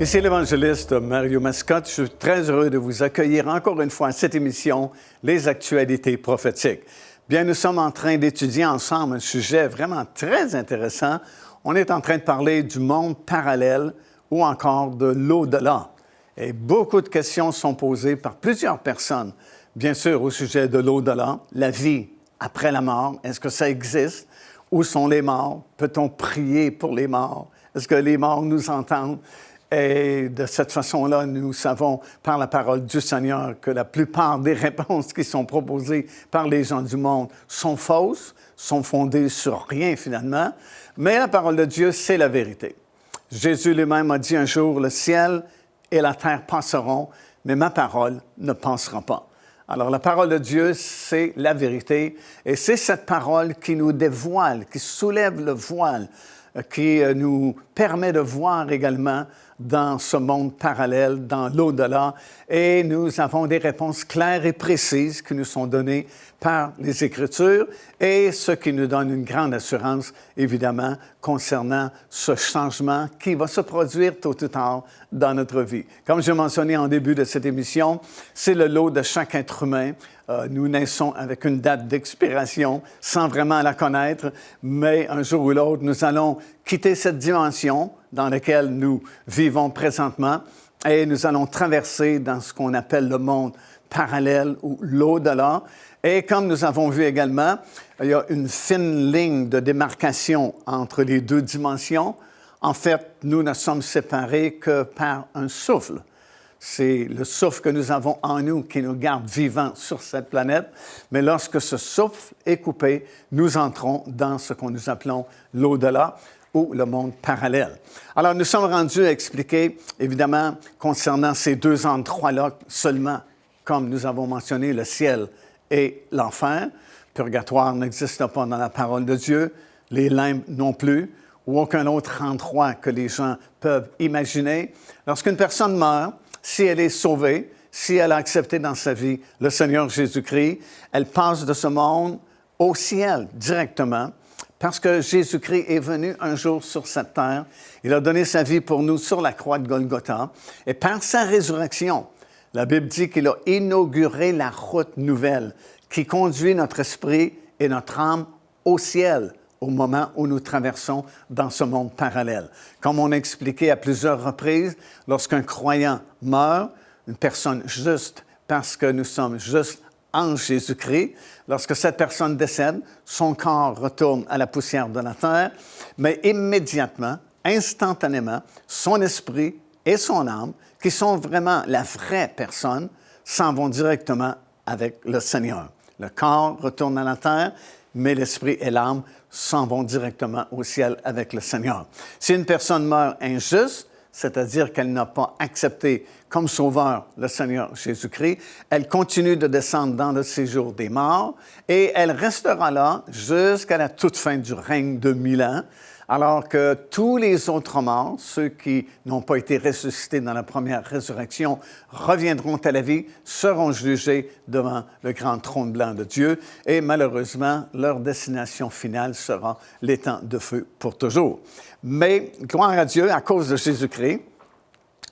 Ici l'évangéliste Mario Mascotte. Je suis très heureux de vous accueillir encore une fois à cette émission, Les actualités prophétiques. Bien, nous sommes en train d'étudier ensemble un sujet vraiment très intéressant. On est en train de parler du monde parallèle ou encore de l'au-delà. Et beaucoup de questions sont posées par plusieurs personnes, bien sûr au sujet de l'au-delà, la vie après la mort. Est-ce que ça existe? Où sont les morts? Peut-on prier pour les morts? Est-ce que les morts nous entendent? Et de cette façon-là, nous savons par la parole du Seigneur que la plupart des réponses qui sont proposées par les gens du monde sont fausses, sont fondées sur rien finalement. Mais la parole de Dieu, c'est la vérité. Jésus lui-même a dit un jour, le ciel et la terre passeront, mais ma parole ne passera pas. Alors, la parole de Dieu, c'est la vérité, et c'est cette parole qui nous dévoile, qui soulève le voile, qui nous permet de voir également dans ce monde parallèle, dans l'au-delà, et nous avons des réponses claires et précises qui nous sont données par les Écritures, et ce qui nous donne une grande assurance, évidemment, concernant ce changement qui va se produire tôt ou tard dans notre vie. Comme je mentionné en début de cette émission, c'est le lot de chaque être humain. Nous naissons avec une date d'expiration sans vraiment la connaître, mais un jour ou l'autre, nous allons quitter cette dimension dans laquelle nous vivons présentement et nous allons traverser dans ce qu'on appelle le monde parallèle ou l'au-delà. Et comme nous avons vu également, il y a une fine ligne de démarcation entre les deux dimensions. En fait, nous ne sommes séparés que par un souffle. C'est le souffle que nous avons en nous qui nous garde vivants sur cette planète. Mais lorsque ce souffle est coupé, nous entrons dans ce que nous appelons l'au-delà ou le monde parallèle. Alors, nous sommes rendus à expliquer, évidemment, concernant ces deux endroits-là seulement, comme nous avons mentionné, le ciel et l'enfer. Purgatoire n'existe pas dans la parole de Dieu, les limbes non plus, ou aucun autre endroit que les gens peuvent imaginer. Lorsqu'une personne meurt, si elle est sauvée, si elle a accepté dans sa vie le Seigneur Jésus-Christ, elle passe de ce monde au ciel directement parce que Jésus-Christ est venu un jour sur cette terre. Il a donné sa vie pour nous sur la croix de Golgotha. Et par sa résurrection, la Bible dit qu'il a inauguré la route nouvelle qui conduit notre esprit et notre âme au ciel au moment où nous traversons dans ce monde parallèle. Comme on a expliqué à plusieurs reprises, lorsqu'un croyant meurt, une personne juste, parce que nous sommes justes en Jésus-Christ, lorsque cette personne décède, son corps retourne à la poussière de la terre, mais immédiatement, instantanément, son esprit et son âme, qui sont vraiment la vraie personne, s'en vont directement avec le Seigneur. Le corps retourne à la terre, mais l'esprit et l'âme s'en vont directement au ciel avec le Seigneur. Si une personne meurt injuste, c'est-à-dire qu'elle n'a pas accepté comme sauveur le Seigneur Jésus-Christ, elle continue de descendre dans le séjour des morts et elle restera là jusqu'à la toute fin du règne de 1000 ans, alors que tous les autres morts, ceux qui n'ont pas été ressuscités dans la première résurrection, reviendront à la vie, seront jugés devant le grand trône blanc de Dieu et malheureusement, leur destination finale sera l'étang de feu pour toujours. Mais, gloire à Dieu, à cause de Jésus-Christ,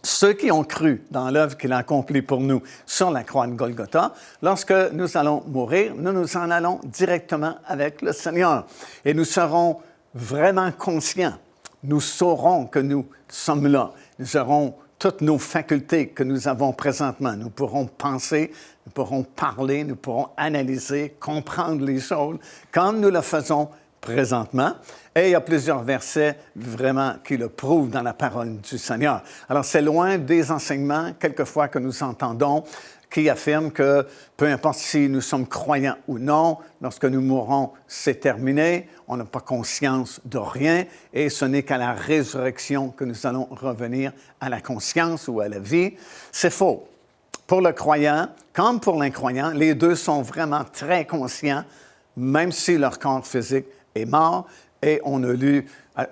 ceux qui ont cru dans l'œuvre qu'il a accomplie pour nous sur la croix de Golgotha, lorsque nous allons mourir, nous nous en allons directement avec le Seigneur et nous serons vraiment conscients. Nous saurons que nous sommes là. Nous aurons toutes nos facultés que nous avons présentement. Nous pourrons penser, nous pourrons parler, nous pourrons analyser, comprendre les choses comme nous le faisons présentement. Et il y a plusieurs versets vraiment qui le prouvent dans la parole du Seigneur. Alors, c'est loin des enseignements, quelquefois, que nous entendons, qui affirment que peu importe si nous sommes croyants ou non, lorsque nous mourrons, c'est terminé, on n'a pas conscience de rien et ce n'est qu'à la résurrection que nous allons revenir à la conscience ou à la vie. C'est faux. Pour le croyant, comme pour l'incroyant, les deux sont vraiment très conscients, même si leur corps physique est mort. Et on a lu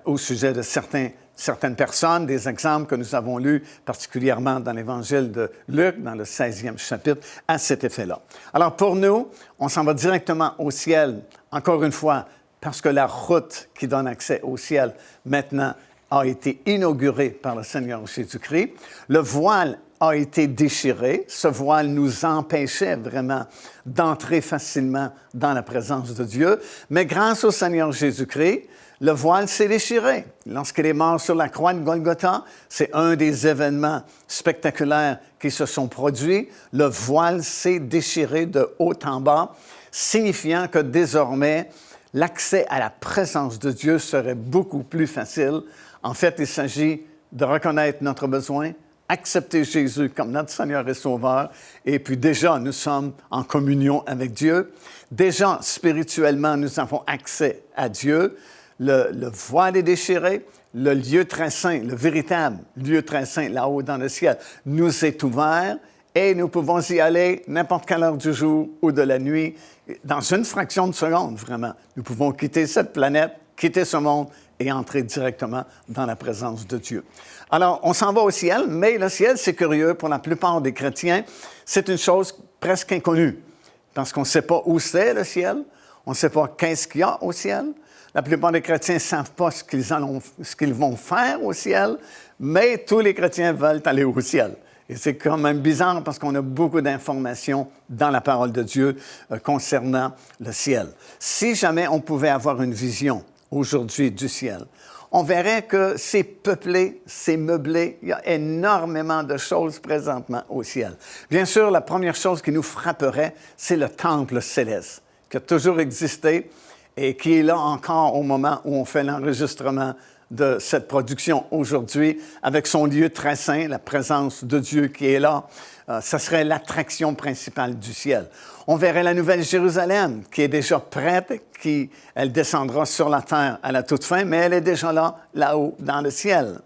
au sujet de certaines personnes, des exemples que nous avons lus particulièrement dans l'Évangile de Luc, dans le 16e chapitre, à cet effet-là. Alors pour nous, on s'en va directement au ciel, encore une fois, parce que la route qui donne accès au ciel maintenant a été inauguré par le Seigneur Jésus-Christ. Le voile a été déchiré. Ce voile nous empêchait vraiment d'entrer facilement dans la présence de Dieu. Mais grâce au Seigneur Jésus-Christ, le voile s'est déchiré. Lorsqu'il est mort sur la croix de Golgotha, c'est un des événements spectaculaires qui se sont produits. Le voile s'est déchiré de haut en bas, signifiant que désormais, l'accès à la présence de Dieu serait beaucoup plus facile. En fait, il s'agit de reconnaître notre besoin, accepter Jésus comme notre Seigneur et Sauveur, et puis déjà, nous sommes en communion avec Dieu. Déjà, spirituellement, nous avons accès à Dieu. Le voile est déchiré, le lieu très saint, le véritable lieu très saint, là-haut dans le ciel, nous est ouvert et nous pouvons y aller n'importe quelle heure du jour ou de la nuit, dans une fraction de seconde, vraiment. Nous pouvons quitter cette planète, quitter ce monde et entrer directement dans la présence de Dieu. Alors, on s'en va au ciel, mais le ciel, c'est curieux, pour la plupart des chrétiens, c'est une chose presque inconnue, parce qu'on ne sait pas où c'est le ciel, on ne sait pas qu'est-ce qu'il y a au ciel. La plupart des chrétiens ne savent pas ce qu'ils vont faire au ciel, mais tous les chrétiens veulent aller au ciel. Et c'est quand même bizarre parce qu'on a beaucoup d'informations dans la parole de Dieu concernant le ciel. Si jamais on pouvait avoir une vision aujourd'hui du ciel, on verrait que c'est peuplé, c'est meublé. Il y a énormément de choses présentement au ciel. Bien sûr, la première chose qui nous frapperait, c'est le temple céleste, qui a toujours existé et qui est là encore au moment où on fait l'enregistrement de cette production aujourd'hui, avec son lieu très saint, la présence de Dieu qui est là. Ça serait l'attraction principale du ciel. On verrait la Nouvelle Jérusalem qui est déjà prête, elle descendra sur la terre à la toute fin, mais elle est déjà là, là-haut, dans le ciel.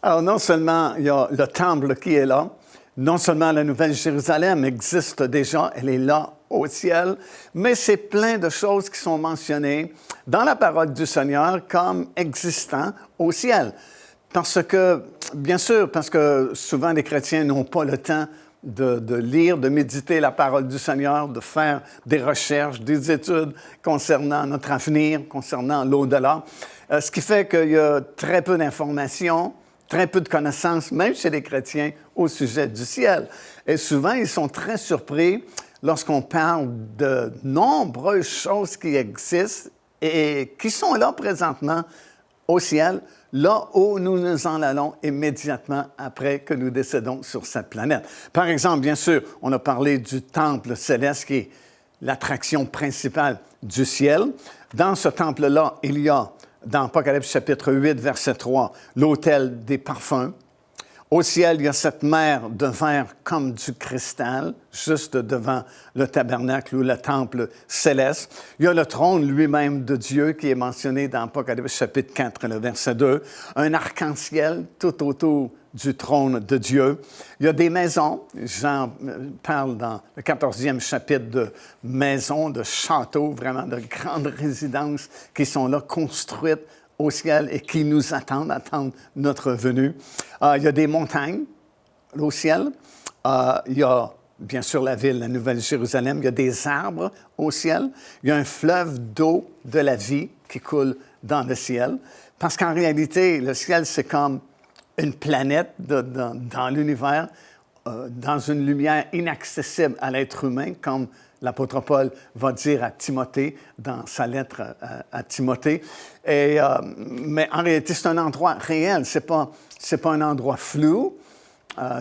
Alors, non seulement il y a le temple qui est là, non seulement la Nouvelle Jérusalem existe déjà, elle est là au ciel, mais c'est plein de choses qui sont mentionnées dans la parole du Seigneur comme existant au ciel. Parce que, bien sûr, parce que souvent les chrétiens n'ont pas le temps de lire, de méditer la parole du Seigneur, de faire des recherches, des études concernant notre avenir, concernant l'au-delà. Ce qui fait qu'il y a très peu d'informations, très peu de connaissances, même chez les chrétiens, au sujet du ciel. Et souvent, ils sont très surpris lorsqu'on parle de nombreuses choses qui existent et qui sont là présentement au ciel, là où nous nous en allons immédiatement après que nous décédons sur cette planète. Par exemple, bien sûr, on a parlé du temple céleste qui est l'attraction principale du ciel. Dans ce temple-là, il y a dans Apocalypse chapitre 8, verset 3, l'autel des parfums. Au ciel, il y a cette mer de verre comme du cristal, juste devant le tabernacle ou le temple céleste. Il y a le trône lui-même de Dieu qui est mentionné dans Apocalypse chapitre 4, le verset 2. Un arc-en-ciel tout autour du trône de Dieu. Il y a des maisons. Jean parle dans le 14e chapitre de maisons, de châteaux, vraiment de grandes résidences qui sont là, construites au ciel et qui nous attendent notre venue. Il y a des montagnes au ciel. Il y a, bien sûr, la ville, la Nouvelle Jérusalem. Il y a des arbres au ciel. Il y a un fleuve d'eau de la vie qui coule dans le ciel. Parce qu'en réalité, le ciel, c'est comme une planète dans l'univers, dans une lumière inaccessible à l'être humain, comme l'apôtre Paul va dire à Timothée dans sa lettre à Timothée. Mais en réalité, c'est un endroit réel, c'est pas un endroit flou.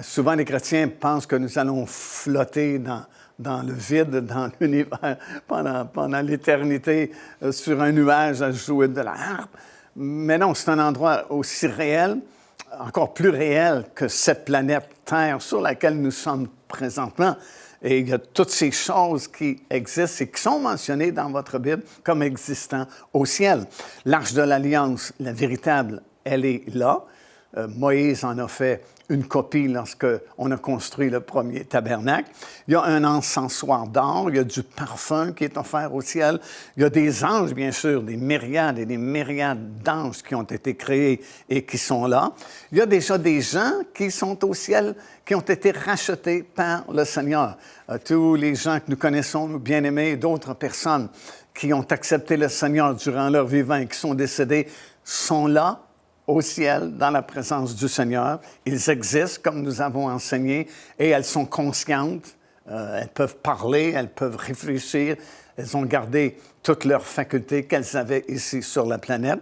Souvent, les chrétiens pensent que nous allons flotter dans le vide, dans l'univers, pendant l'éternité, sur un nuage à jouer de la harpe. Mais non, c'est un endroit aussi réel, encore plus réel que cette planète Terre sur laquelle nous sommes présentement. Et il y a toutes ces choses qui existent et qui sont mentionnées dans votre Bible comme existant au ciel. L'Arche de l'Alliance, la véritable, elle est là. Moïse en a fait une copie lorsqu'on a construit le premier tabernacle. Il y a un encensoir d'or, il y a du parfum qui est offert au ciel. Il y a des anges, bien sûr, des myriades et des myriades d'anges qui ont été créés et qui sont là. Il y a déjà des gens qui sont au ciel, qui ont été rachetés par le Seigneur. Tous les gens que nous connaissons, nous bien-aimés, d'autres personnes qui ont accepté le Seigneur durant leur vivant et qui sont décédés, sont là, au ciel, dans la présence du Seigneur. Ils existent, comme nous avons enseigné, et elles sont conscientes. Elles peuvent parler, elles peuvent réfléchir. Elles ont gardé toutes leurs facultés qu'elles avaient ici sur la planète.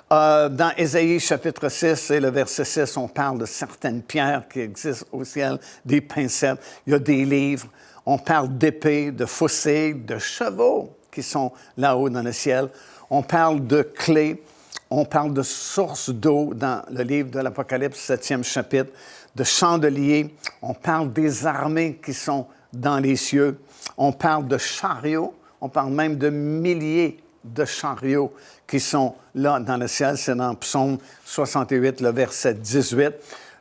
Dans Ésaïe, chapitre 6, et le verset 6, on parle de certaines pierres qui existent au ciel, des pincettes. Il y a des livres. On parle d'épées, de fossés, de chevaux qui sont là-haut dans le ciel. On parle de clés. On parle de sources d'eau dans le livre de l'Apocalypse, 7e chapitre, de chandeliers. On parle des armées qui sont dans les cieux. On parle de chariots. On parle même de milliers de chariots qui sont là dans le ciel. C'est dans Psaume 68, le verset 18.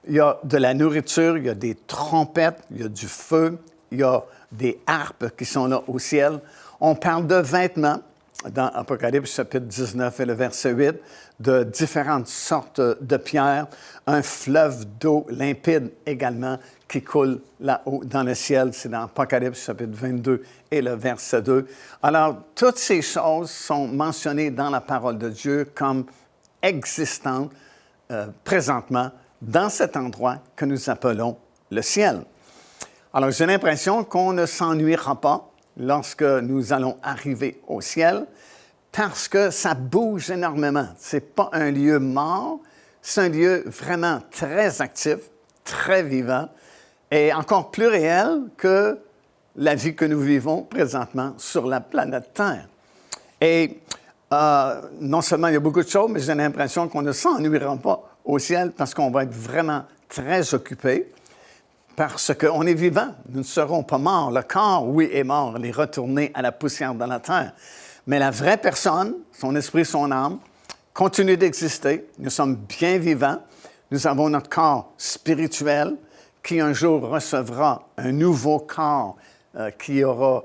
Il y a de la nourriture, il y a des trompettes, il y a du feu, il y a des harpes qui sont là au ciel. On parle de vêtements. Dans Apocalypse, chapitre 19 et le verset 8, de différentes sortes de pierres, un fleuve d'eau limpide également qui coule là-haut dans le ciel. C'est dans Apocalypse, chapitre 22 et le verset 2. Alors, toutes ces choses sont mentionnées dans la parole de Dieu comme existantes présentement dans cet endroit que nous appelons le ciel. Alors, j'ai l'impression qu'on ne s'ennuiera pas lorsque nous allons arriver au ciel, parce que ça bouge énormément. Ce n'est pas un lieu mort, c'est un lieu vraiment très actif, très vivant, et encore plus réel que la vie que nous vivons présentement sur la planète Terre. Et non seulement il y a beaucoup de choses, mais j'ai l'impression qu'on ne s'ennuiera pas au ciel parce qu'on va être vraiment très occupés. Parce qu'on est vivant, nous ne serons pas morts. Le corps, oui, est mort, il est retourné à la poussière de la terre. Mais la vraie personne, son esprit, son âme, continue d'exister. Nous sommes bien vivants. Nous avons notre corps spirituel qui un jour recevra un nouveau corps qui aura,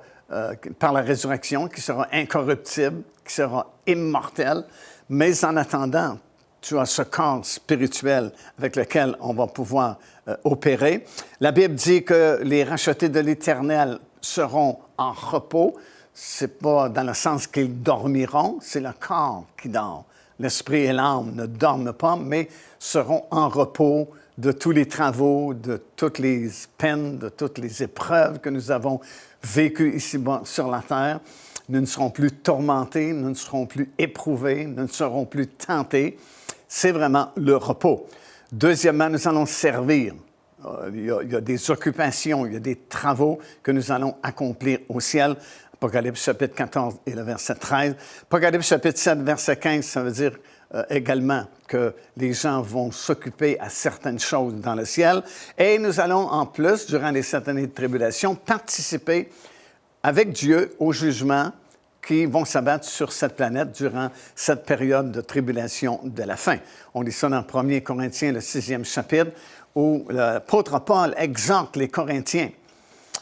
par la résurrection, qui sera incorruptible, qui sera immortel. Mais en attendant, tu as ce corps spirituel avec lequel on va pouvoir opérer. La Bible dit que les rachetés de l'Éternel seront en repos. Ce n'est pas dans le sens qu'ils dormiront, c'est le corps qui dort. L'esprit et l'âme ne dorment pas, mais seront en repos de tous les travaux, de toutes les peines, de toutes les épreuves que nous avons vécues ici-bas sur la terre. Nous ne serons plus tourmentés, nous ne serons plus éprouvés, nous ne serons plus tentés. C'est vraiment le repos. Deuxièmement, nous allons servir. Il y a des occupations, il y a des travaux que nous allons accomplir au ciel. Apocalypse chapitre 14 et le verset 13. Apocalypse chapitre 7, verset 15, ça veut dire également que les gens vont s'occuper à certaines choses dans le ciel. Et nous allons en plus, durant les 7 années de tribulation, participer avec Dieu au jugement qui vont s'abattre sur cette planète durant cette période de tribulation de la fin. On lit ça dans 1 Corinthiens, le 6e chapitre, où l'apôtre Paul exhorte les Corinthiens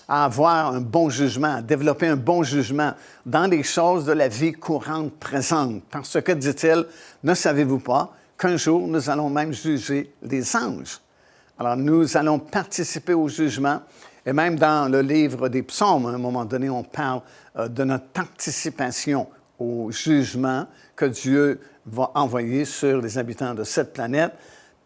à avoir un bon jugement, à développer un bon jugement dans les choses de la vie courante présente. Parce que, dit-il, ne savez-vous pas qu'un jour, nous allons même juger les anges? Alors, nous allons participer au jugement. Et même dans le livre des Psaumes, à un moment donné, on parle de notre participation au jugement que Dieu va envoyer sur les habitants de cette planète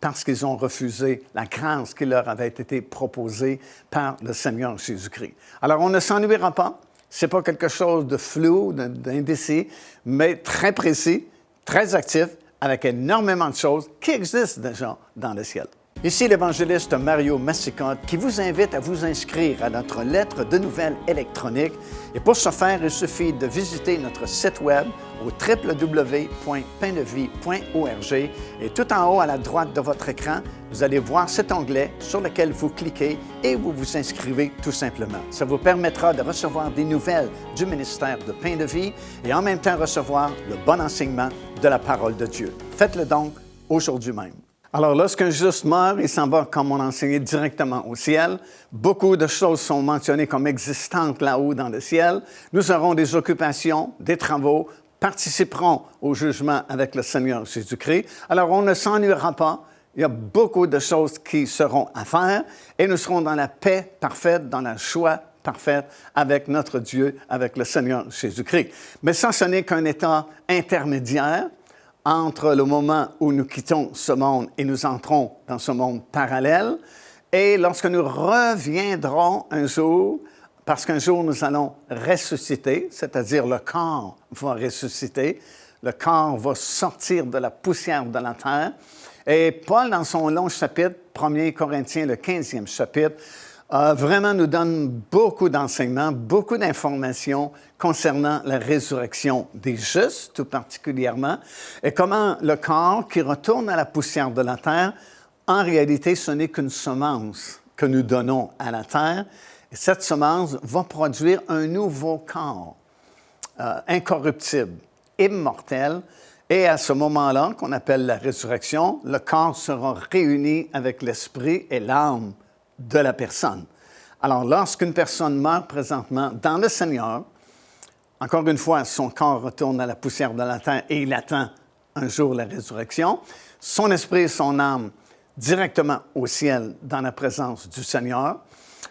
parce qu'ils ont refusé la grâce qui leur avait été proposée par le Seigneur Jésus-Christ. Alors, on ne s'ennuiera pas. Ce n'est pas quelque chose de flou, d'indécis, mais très précis, très actif, avec énormément de choses qui existent déjà dans le ciel. Ici l'évangéliste Mario Massicotte qui vous invite à vous inscrire à notre lettre de nouvelles électronique. Et pour ce faire, il suffit de visiter notre site web au www.paindevie.org et tout en haut à la droite de votre écran, vous allez voir cet onglet sur lequel vous cliquez et vous vous inscrivez tout simplement. Ça vous permettra de recevoir des nouvelles du ministère de Pain de Vie et en même temps recevoir le bon enseignement de la parole de Dieu. Faites-le donc aujourd'hui même. Alors, lorsqu'un juste meurt, il s'en va, comme on enseignait, directement au ciel. Beaucoup de choses sont mentionnées comme existantes là-haut dans le ciel. Nous aurons des occupations, des travaux, participerons au jugement avec le Seigneur Jésus-Christ. Alors, on ne s'ennuiera pas. Il y a beaucoup de choses qui seront à faire et nous serons dans la paix parfaite, dans la joie parfaite avec notre Dieu, avec le Seigneur Jésus-Christ. Mais ça, ce n'est qu'un état intermédiaire entre le moment où nous quittons ce monde et nous entrons dans ce monde parallèle, et lorsque nous reviendrons un jour, parce qu'un jour nous allons ressusciter, c'est-à-dire le corps va ressusciter, le corps va sortir de la poussière de la terre, et Paul, dans son long chapitre, 1 Corinthiens, le 15e chapitre, vraiment nous donne beaucoup d'enseignements, beaucoup d'informations concernant la résurrection des justes, tout particulièrement, et comment le corps qui retourne à la poussière de la terre, en réalité, ce n'est qu'une semence que nous donnons à la terre, et cette semence va produire un nouveau corps, incorruptible, immortel, et à ce moment-là, qu'on appelle la résurrection, le corps sera réuni avec l'esprit et l'âme de la personne. Alors, lorsqu'une personne meurt présentement dans le Seigneur, encore une fois, son corps retourne à la poussière de la terre et il attend un jour la résurrection. Son esprit et son âme directement au ciel dans la présence du Seigneur.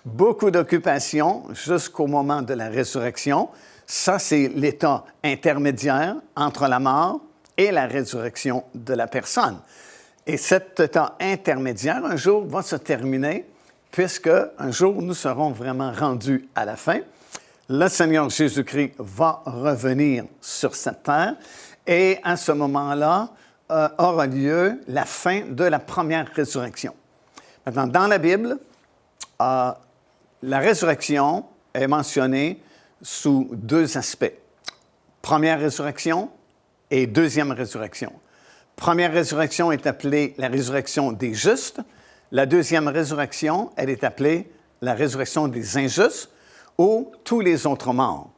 Beaucoup d'occupations jusqu'au moment de la résurrection. Ça, c'est l'état intermédiaire entre la mort et la résurrection de la personne. Et cet état intermédiaire, un jour, va se terminer puisque un jour, nous serons vraiment rendus à la fin. Le Seigneur Jésus-Christ va revenir sur cette terre et à ce moment-là, aura lieu la fin de la première résurrection. Maintenant, dans la Bible, la résurrection est mentionnée sous deux aspects. Première résurrection et deuxième résurrection. Première résurrection est appelée la résurrection des justes. La deuxième résurrection, elle est appelée la résurrection des injustes ou tous les autres morts,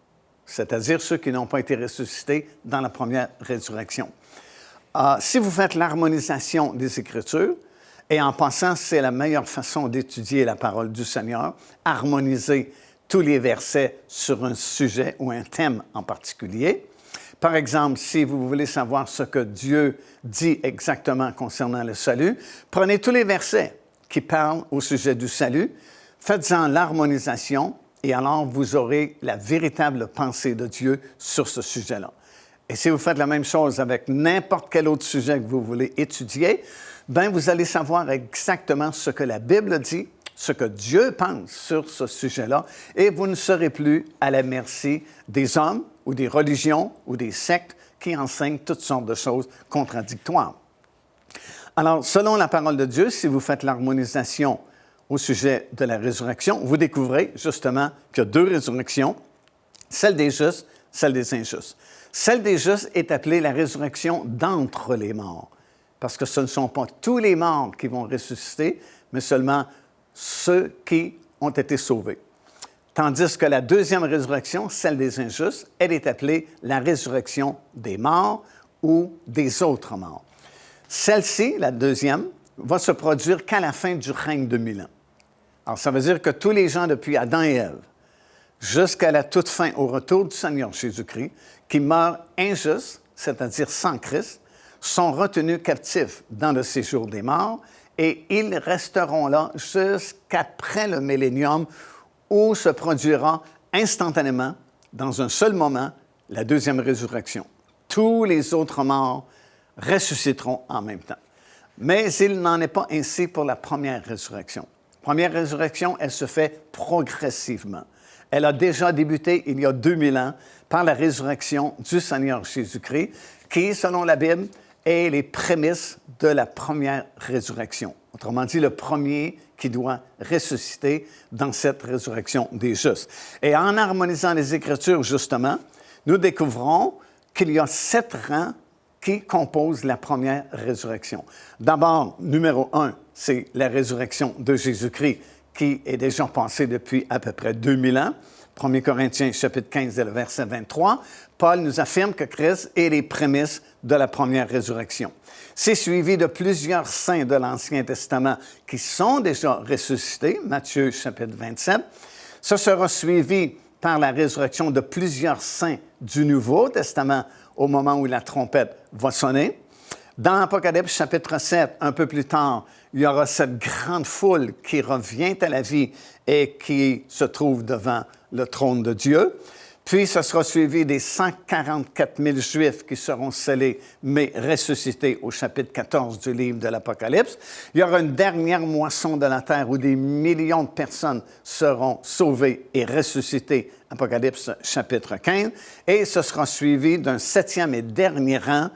c'est-à-dire ceux qui n'ont pas été ressuscités dans la première résurrection. Si vous faites l'harmonisation des Écritures, et en passant, c'est la meilleure façon d'étudier la parole du Seigneur, harmoniser tous les versets sur un sujet ou un thème en particulier. Par exemple, si vous voulez savoir ce que Dieu dit exactement concernant le salut, prenez tous les versets qui parlent au sujet du salut, faites-en l'harmonisation et alors vous aurez la véritable pensée de Dieu sur ce sujet-là. Et si vous faites la même chose avec n'importe quel autre sujet que vous voulez étudier, bien, vous allez savoir exactement ce que la Bible dit, ce que Dieu pense sur ce sujet-là, et vous ne serez plus à la merci des hommes ou des religions ou des sectes qui enseignent toutes sortes de choses contradictoires. Alors, selon la parole de Dieu, si vous faites l'harmonisation au sujet de la résurrection, vous découvrez justement qu'il y a deux résurrections, celle des justes, celle des injustes. Celle des justes est appelée la résurrection d'entre les morts, parce que ce ne sont pas tous les morts qui vont ressusciter, mais seulement ceux qui ont été sauvés. Tandis que la deuxième résurrection, celle des injustes, elle est appelée la résurrection des morts ou des autres morts. Celle-ci, la deuxième, va se produire qu'à la fin du règne de 1000 ans. Alors, ça veut dire que tous les gens depuis Adam et Ève, jusqu'à la toute fin, au retour du Seigneur Jésus-Christ, qui meurent injustes, c'est-à-dire sans Christ, sont retenus captifs dans le séjour des morts et ils resteront là jusqu'après le millénium où se produira instantanément, dans un seul moment, la deuxième résurrection. Tous les autres morts ressusciteront en même temps. Mais il n'en est pas ainsi pour la première résurrection. La première résurrection, elle se fait progressivement. Elle a déjà débuté il y a 2000 ans par la résurrection du Seigneur Jésus-Christ, qui, selon la Bible, est les prémices de la première résurrection. Autrement dit, le premier qui doit ressusciter dans cette résurrection des justes. Et en harmonisant les Écritures, justement, nous découvrons qu'il y a 7 rangs qui composent la première résurrection. D'abord, numéro 1, c'est la résurrection de Jésus-Christ, qui est déjà passée depuis à peu près 2000 ans. 1 Corinthiens, chapitre 15, et le verset 23, Paul nous affirme que Christ est les prémices de la première résurrection. C'est suivi de plusieurs saints de l'Ancien Testament qui sont déjà ressuscités, Matthieu, chapitre 27. Ce sera suivi par la résurrection de plusieurs saints du Nouveau Testament au moment où la trompette va sonner. Dans Apocalypse, chapitre 7, un peu plus tard, il y aura cette grande foule qui revient à la vie et qui se trouve devant le trône de Dieu. Puis, ce sera suivi des 144 000 Juifs qui seront scellés, mais ressuscités au chapitre 14 du livre de l'Apocalypse. Il y aura une dernière moisson de la terre où des millions de personnes seront sauvées et ressuscitées, Apocalypse chapitre 15. Et ce sera suivi d'un 7e et dernier rang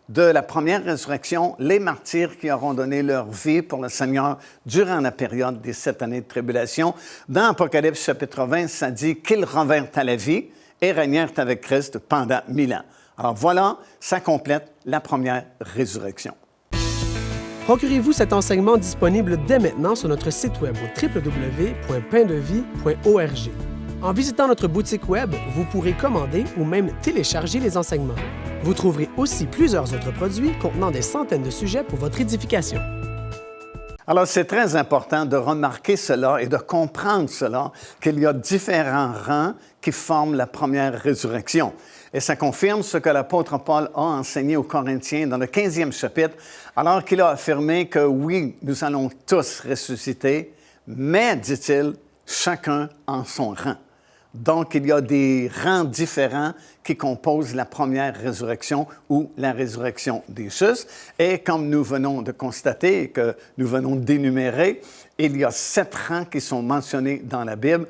de la première résurrection, les martyrs qui auront donné leur vie pour le Seigneur durant la période des 7 années de tribulation. Dans Apocalypse chapitre 20, ça dit qu'ils revinrent à la vie et régnèrent avec Christ pendant 1000 ans. Alors voilà, ça complète la première résurrection. Procurez-vous cet enseignement disponible dès maintenant sur notre site web au www.paindevie.org. En visitant notre boutique web, vous pourrez commander ou même télécharger les enseignements. Vous trouverez aussi plusieurs autres produits contenant des centaines de sujets pour votre édification. Alors, c'est très important de remarquer cela et de comprendre cela, qu'il y a différents rangs qui forment la première résurrection. Et ça confirme ce que l'apôtre Paul a enseigné aux Corinthiens dans le 15e chapitre, alors qu'il a affirmé que oui, nous allons tous ressusciter, mais, dit-il, chacun en son rang. Donc, il y a des rangs différents qui composent la première résurrection ou la résurrection des justes. Et comme nous venons de constater et que nous venons d'énumérer, il y a 7 rangs qui sont mentionnés dans la Bible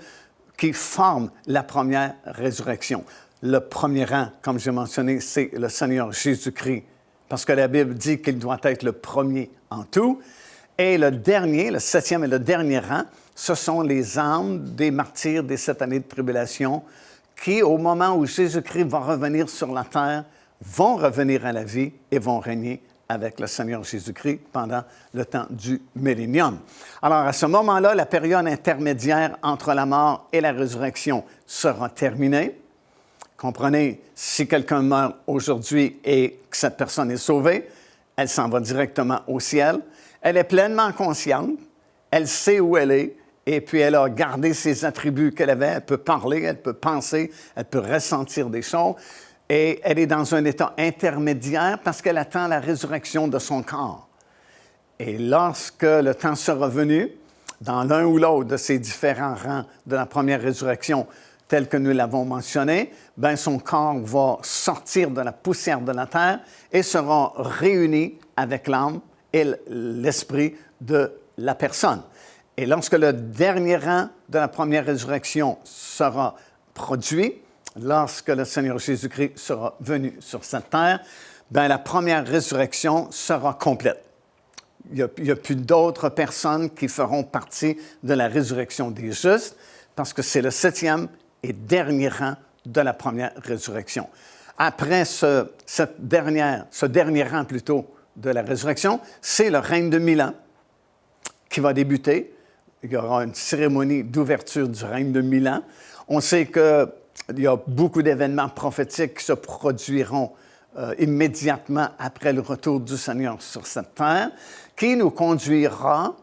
qui forment la première résurrection. Le premier rang, comme j'ai mentionné, c'est le Seigneur Jésus-Christ, parce que la Bible dit qu'il doit être le premier en tout. Et le dernier, le 7e et le dernier rang, ce sont les âmes des martyrs des 7 années de tribulation qui, au moment où Jésus-Christ va revenir sur la terre, vont revenir à la vie et vont régner avec le Seigneur Jésus-Christ pendant le temps du millénium. Alors, à ce moment-là, la période intermédiaire entre la mort et la résurrection sera terminée. Comprenez, si quelqu'un meurt aujourd'hui et que cette personne est sauvée, elle s'en va directement au ciel. Elle est pleinement consciente, elle sait où elle est, et puis elle a gardé ses attributs qu'elle avait. Elle peut parler, elle peut penser, elle peut ressentir des choses. Et elle est dans un état intermédiaire parce qu'elle attend la résurrection de son corps. Et lorsque le temps sera venu, dans l'un ou l'autre de ces différents rangs de la première résurrection, tel que nous l'avons mentionné, bien, son corps va sortir de la poussière de la terre et sera réuni avec l'âme et l'esprit de la personne. Et lorsque le dernier rang de la première résurrection sera produit, lorsque le Seigneur Jésus-Christ sera venu sur cette terre, bien, la première résurrection sera complète. Il n'y a plus d'autres personnes qui feront partie de la résurrection des justes, parce que c'est le 7e et dernier rang de la première résurrection. Après ce dernier rang plutôt de la résurrection, c'est le règne de 1000 ans qui va débuter. Il y aura une cérémonie d'ouverture du règne de 1000 ans. On sait qu'il y a beaucoup d'événements prophétiques qui se produiront immédiatement après le retour du Seigneur sur cette terre, qui nous conduiront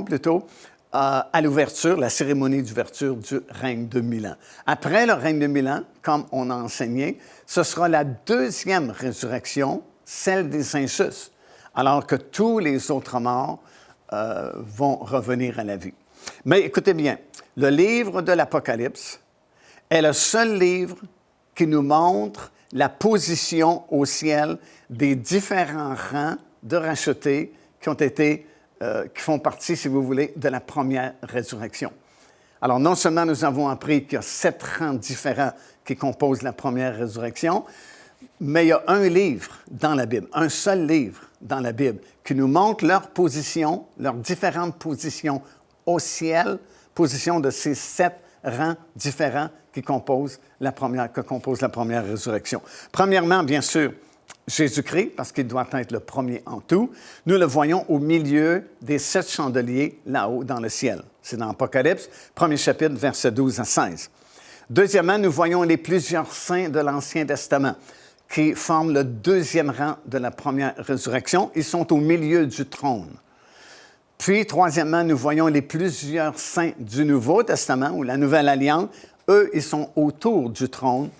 plutôt à l'ouverture, la cérémonie d'ouverture du règne de 1000 ans. Après le règne de 1000 ans, comme on a enseigné, ce sera la deuxième résurrection, celle des injustes, alors que tous les autres morts vont revenir à la vie. Mais écoutez bien, le livre de l'Apocalypse est le seul livre qui nous montre la position au ciel des différents rangs de rachetés qui font partie, si vous voulez, de la première résurrection. Alors, non seulement nous avons appris qu'il y a 7 rangs différents qui composent la première résurrection, mais il y a un livre dans la Bible, un seul livre dans la Bible, qui nous montre leur position, leurs différentes positions au ciel, position de ces 7 rangs différents qui composent la première résurrection. Premièrement, bien sûr, Jésus-Christ, parce qu'il doit être le premier en tout, nous le voyons au milieu des 7 chandeliers là-haut dans le ciel. C'est dans Apocalypse, 1er chapitre, versets 12 à 16. Deuxièmement, nous voyons les plusieurs saints de l'Ancien Testament qui forment le 2e rang de la première résurrection. Ils sont au milieu du trône. Puis, troisièmement, nous voyons les plusieurs saints du Nouveau Testament ou la Nouvelle Alliance. Eux, ils sont autour du trône.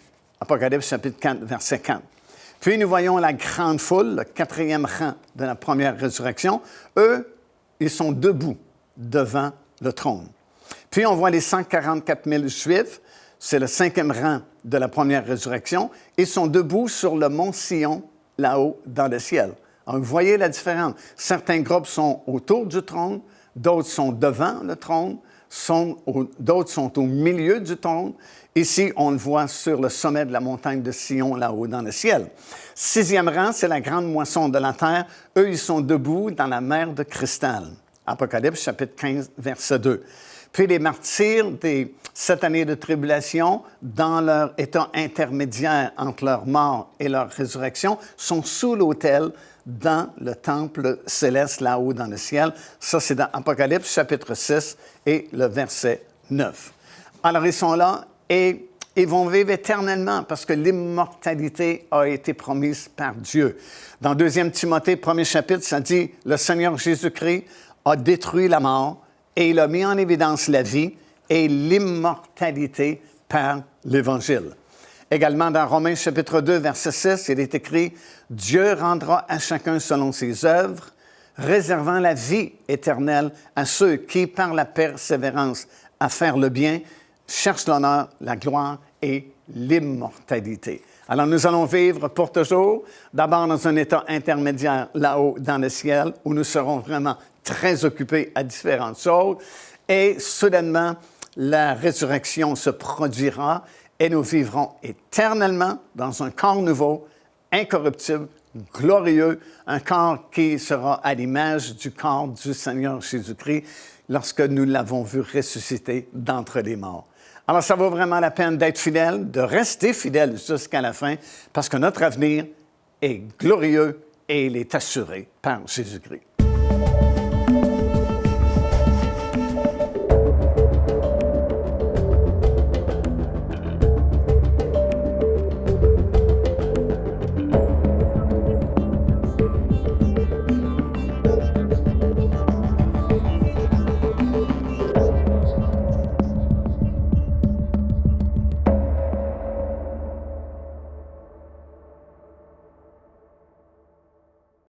Apocalypse chapitre 4, verset 4. Puis, nous voyons la grande foule, le 4e rang de la première résurrection. Eux, ils sont debout devant le trône. Puis, on voit les 144 000 Juifs. C'est le 5e rang de la première résurrection. Ils sont debout sur le mont Sion, là-haut, dans le ciel. Alors, vous voyez la différence. Certains groupes sont autour du trône, d'autres sont devant le trône, d'autres sont au milieu du trône. Ici, on le voit sur le sommet de la montagne de Sion, là-haut, dans le ciel. 6e rang, c'est la grande moisson de la terre. Eux, ils sont debout dans la mer de cristal. Apocalypse, chapitre 15, verset 2. Puis les martyrs des 7 années de tribulation, dans leur état intermédiaire entre leur mort et leur résurrection, sont sous l'autel dans le temple céleste là-haut dans le ciel. Ça, c'est dans Apocalypse, chapitre 6 et le verset 9. Alors, ils sont là et ils vont vivre éternellement parce que l'immortalité a été promise par Dieu. Dans 2 Timothée, 1er chapitre, ça dit « Le Seigneur Jésus-Christ a détruit la mort et il a mis en évidence la vie et l'immortalité par l'Évangile. » Également, dans Romains chapitre 2, verset 6, il est écrit « Dieu rendra à chacun selon ses œuvres, réservant la vie éternelle à ceux qui, par la persévérance à faire le bien, cherchent l'honneur, la gloire et l'immortalité. » Alors, nous allons vivre pour toujours, d'abord dans un état intermédiaire là-haut dans le ciel, où nous serons vraiment très occupés à différentes choses, et soudainement, la résurrection se produira et nous vivrons éternellement dans un corps nouveau, incorruptible, glorieux, un corps qui sera à l'image du corps du Seigneur Jésus-Christ lorsque nous l'avons vu ressusciter d'entre les morts. Alors, ça vaut vraiment la peine d'être fidèle, de rester fidèle jusqu'à la fin, parce que notre avenir est glorieux et il est assuré par Jésus-Christ.